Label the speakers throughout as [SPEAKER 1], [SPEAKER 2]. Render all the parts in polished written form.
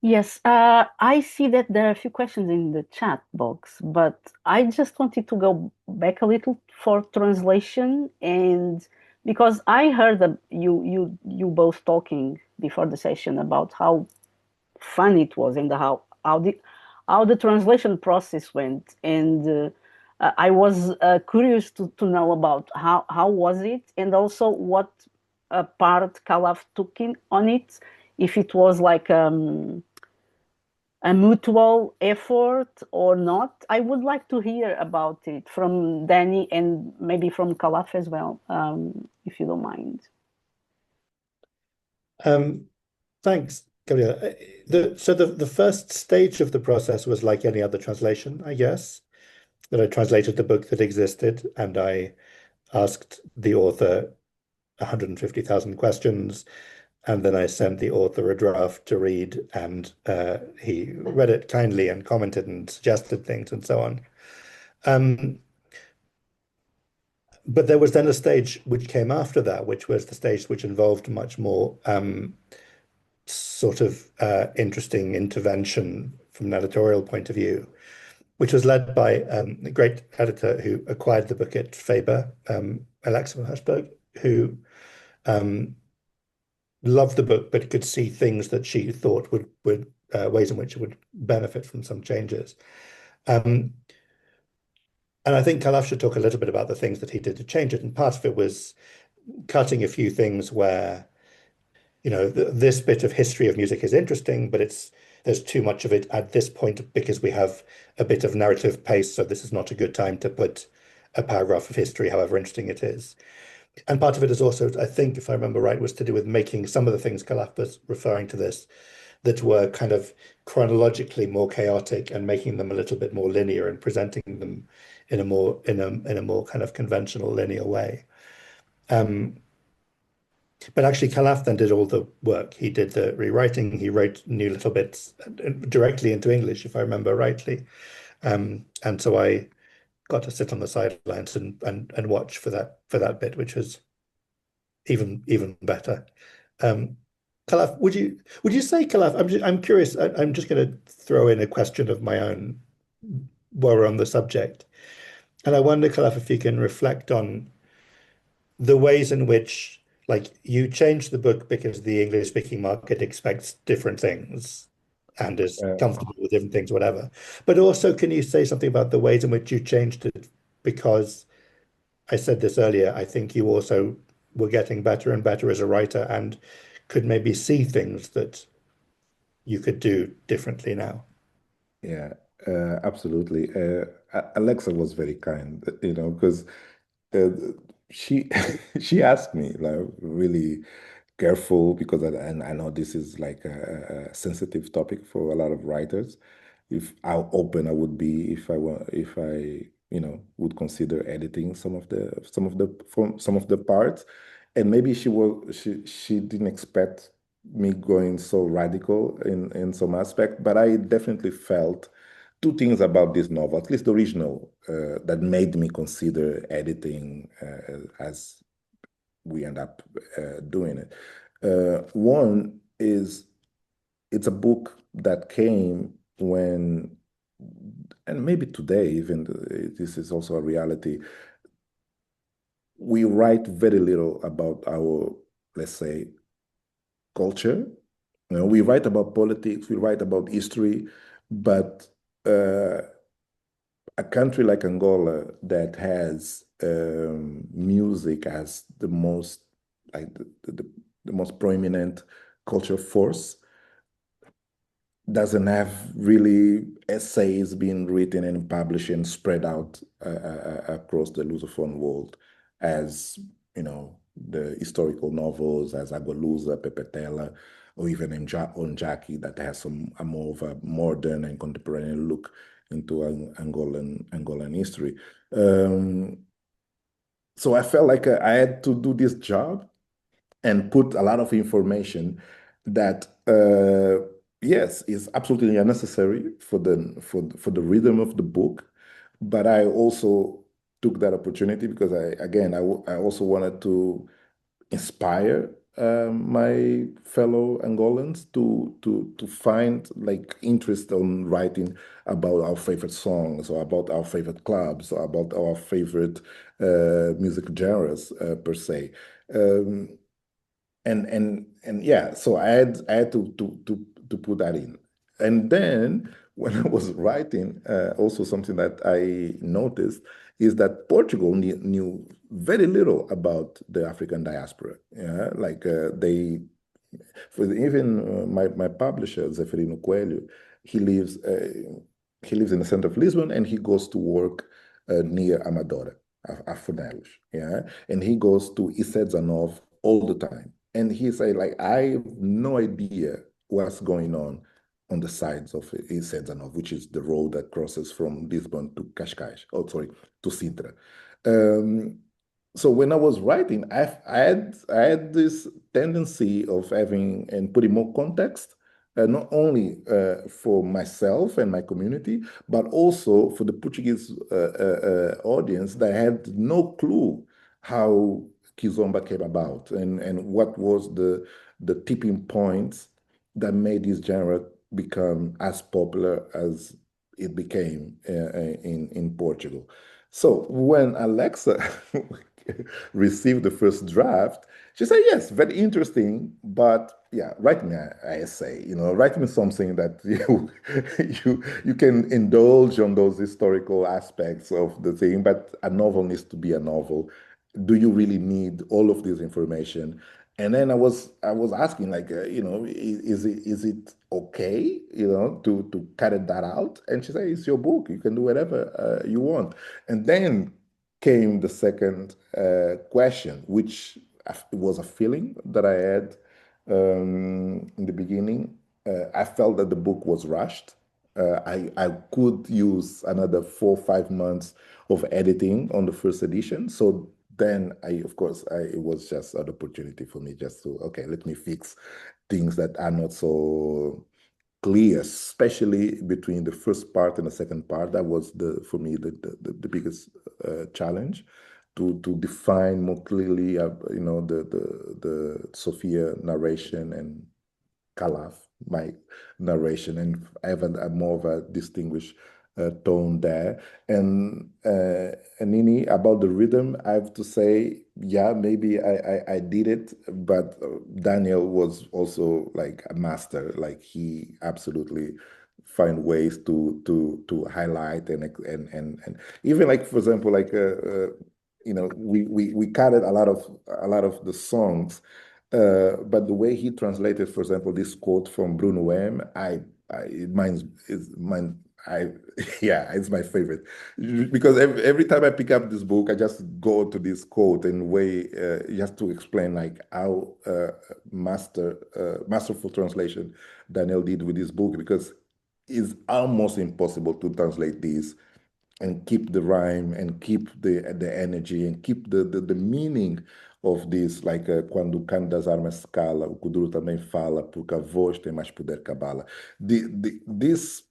[SPEAKER 1] Yes, I see that there are a few questions in the chat box, but I just wanted to go back a little for translation, and because I heard that you both talking before the session about how fun it was and how the translation process went, and I was curious to know about how was it, and also what part Kalaf took in on it, if it was like a mutual effort or not. I would like to hear about it from Danny and maybe from Kalaf as well, if you don't mind.
[SPEAKER 2] Um, Thanks, Gabriel. So the first stage of the process was like any other translation, I guess, that I translated the book that existed and I asked the author 150,000 questions, and then I sent the author a draft to read, and he read it kindly and commented and suggested things and so on. Um, but there was then a stage which came after that, which was the stage which involved much more sort of interesting intervention from an editorial point of view, which was led by a great editor who acquired the book at Faber, Alexa Hirschberg, who um, loved the book, but could see things that she thought would ways in which it would benefit from some changes. Um, and I think Kalaf should talk a little bit about the things that he did to change it. And part of it was cutting a few things where, this bit of history of music is interesting, but there's too much of it at this point because we have a bit of narrative pace. So this is not a good time to put a paragraph of history, however interesting it is. And part of it is also, I think, if I remember right, was to do with making some of the things Kalaf was referring to this that were kind of chronologically more chaotic and making them a little bit more linear and presenting them in a more kind of conventional linear way. Um, but actually, Kalaf then did all the work. He did the rewriting. He wrote new little bits directly into English, if I remember rightly. And so I got to sit on the sidelines and watch for that bit, which was even better. Um, Kalaf, would you say, Kalaf? I'm curious. I'm just going to throw in a question of my own while we're on the subject, and I wonder, Kalaf, if you can reflect on the ways in which, like, you change the book because the English speaking market expects different things and is
[SPEAKER 3] Uh,
[SPEAKER 2] comfortable with different things, whatever. But also, can you say something about the ways in which you changed it? Because I said this earlier, I think you also were getting better and better as a writer and could maybe see things that you could do differently now.
[SPEAKER 3] yeah, absolutely. Alexa was very kind, because uh, she she asked me like really careful because and I know this is like a sensitive topic for a lot of writers. If how open I would be if I would consider editing some of the parts, and maybe she didn't expect me going so radical in some aspect, but I definitely felt two things about this novel, at least the original, that made me consider editing as we end up doing it. One is it's a book that came when, and maybe today, even this is also a reality, we write very little about our, let's say, culture. We write about politics, we write about history, but uh, a country like Angola that has music as the most like the most prominent culture force doesn't have really essays being written and published and spread out across the Lusophone world as the historical novels as Agualusa, Pepetela, or even Onjaki that has a more of a modern and contemporary look into Angolan history. Um, so I felt like I had to do this job and put a lot of information that yes is absolutely unnecessary for the rhythm of the book, but I also took that opportunity because I also wanted to inspire my fellow Angolans to find like interest on writing about our favorite songs or about our favorite clubs or about our favorite music genres per se. Um, and yeah, so I had to put that in. And then when I was writing, also something that I noticed is that Portugal knew very little about the African diaspora. Yeah, like for even my publisher Zeferino Coelho, he lives uh, he lives in the center of Lisbon and he goes to work near Amadora, Afonelos. Yeah, and he goes to Isedza all the time. And he said, like, I have no idea what's going on the sides of Isedza, which is the road that crosses from Lisbon to Cascais, oh, sorry, to Sintra. Um, so when I was writing, I had this tendency of having and putting more context, not only for myself and my community, but also for the Portuguese audience that had no clue how Kizomba came about and what was the tipping points that made this genre become as popular as it became in Portugal. So when Alexa received the first draft, she said, "Yes, very interesting, but yeah, write me an essay. Write me something that you can indulge on those historical aspects of the thing, but a novel needs to be a novel. Do you really need all of this information?" And then I was asking like, is it okay, to cut that out? And she said, "It's your book. You can do whatever you want." And then came the second question, which was a feeling that I had in the beginning. I felt that the book was rushed. I could use another 4 or 5 months of editing on the first edition. So then of course, it was just an opportunity for me just to, okay, let me fix things that are not so clear, especially between the first part and the second part. That was for me the biggest challenge to define more clearly, the Sophia narration and Kalaf, my narration, and I have a more of a distinguished tone there. And Nini, about the rhythm, I have to say, yeah, maybe I did it, but Daniel was also like a master. Like he absolutely find ways to highlight and even like for example like we cut a lot of the songs, but the way he translated, for example, this quote from Bruno M, mine's is mine. I yeah, it's my favorite because every time I pick up this book, I just go to this quote and way just to explain like how masterful translation Daniel did with this book because it's almost impossible to translate this and keep the rhyme and keep the energy and keep the meaning of this, like quando o cano das armas se cala, o kuduro também fala, porque a voz tem mais poder que a bala. This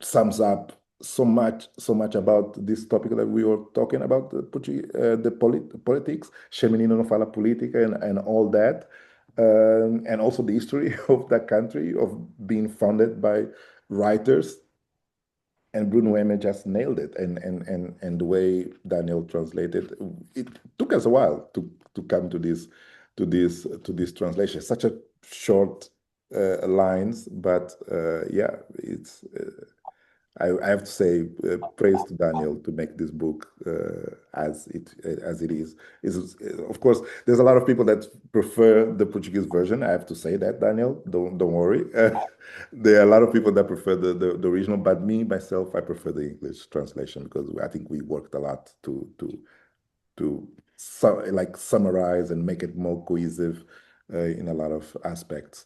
[SPEAKER 3] sums up so much about this topic that we were talking about, the politics. Che menino não fala política and all that, and also the history of that country of being founded by writers, and Bruno Eme just nailed it. And the way Daniel translated, it took us a while to come to this translation. Such a short lines, but yeah, it's. I have to say, praise to Daniel to make this book as it is. Of course, there's a lot of people that prefer the Portuguese version. I have to say that, Daniel. Don't worry. There are a lot of people that prefer the original, but me myself, I prefer the English translation because I think we worked a lot to like summarize and make it more cohesive in a lot of aspects.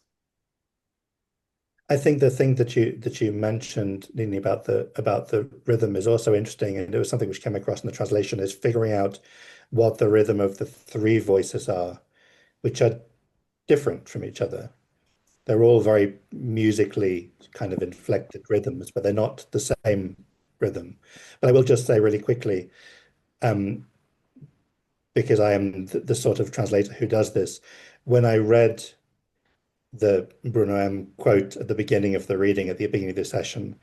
[SPEAKER 2] I think the thing that you mentioned, Nini, about the rhythm is also interesting, and it was something which came across in the translation, is figuring out what the rhythm of the three voices are, which are different from each other. They're all very musically kind of inflected rhythms, but they're not the same rhythm. But I will just say really quickly, um, because I am the sort of translator who does this. When I read the Bruno M quote at the beginning of the reading, at the beginning of the session,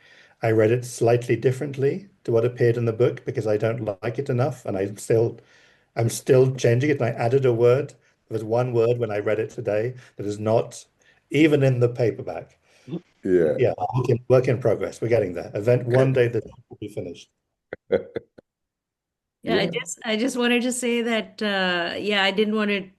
[SPEAKER 2] I read it slightly differently to what appeared in the book because I don't like it enough, and I'm still changing it. And I added a word. There was one word when I read it today that is not even in the paperback.
[SPEAKER 3] Yeah.
[SPEAKER 2] Yeah, work in progress. We're getting there. Event one day the book will be finished.
[SPEAKER 4] Yeah,
[SPEAKER 3] Yeah.
[SPEAKER 4] I just wanted to say that yeah, I didn't want to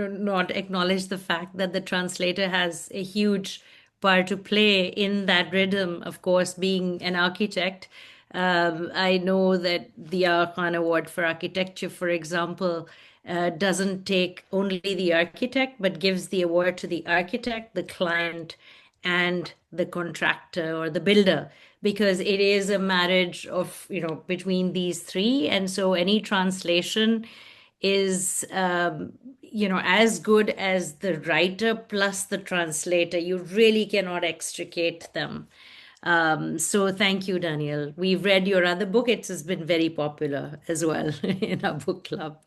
[SPEAKER 4] not acknowledge the fact that the translator has a huge part to play in that rhythm. Of course, being an architect, I know that the Khan Award for Architecture, for example, doesn't take only the architect, but gives the award to the architect, the client, and the contractor or the builder, because it is a marriage of between these three. And so any translation is as good as the writer plus the translator. You really cannot extricate them. So thank you, Daniel. We've read your other book. It has been very popular as well in our book club.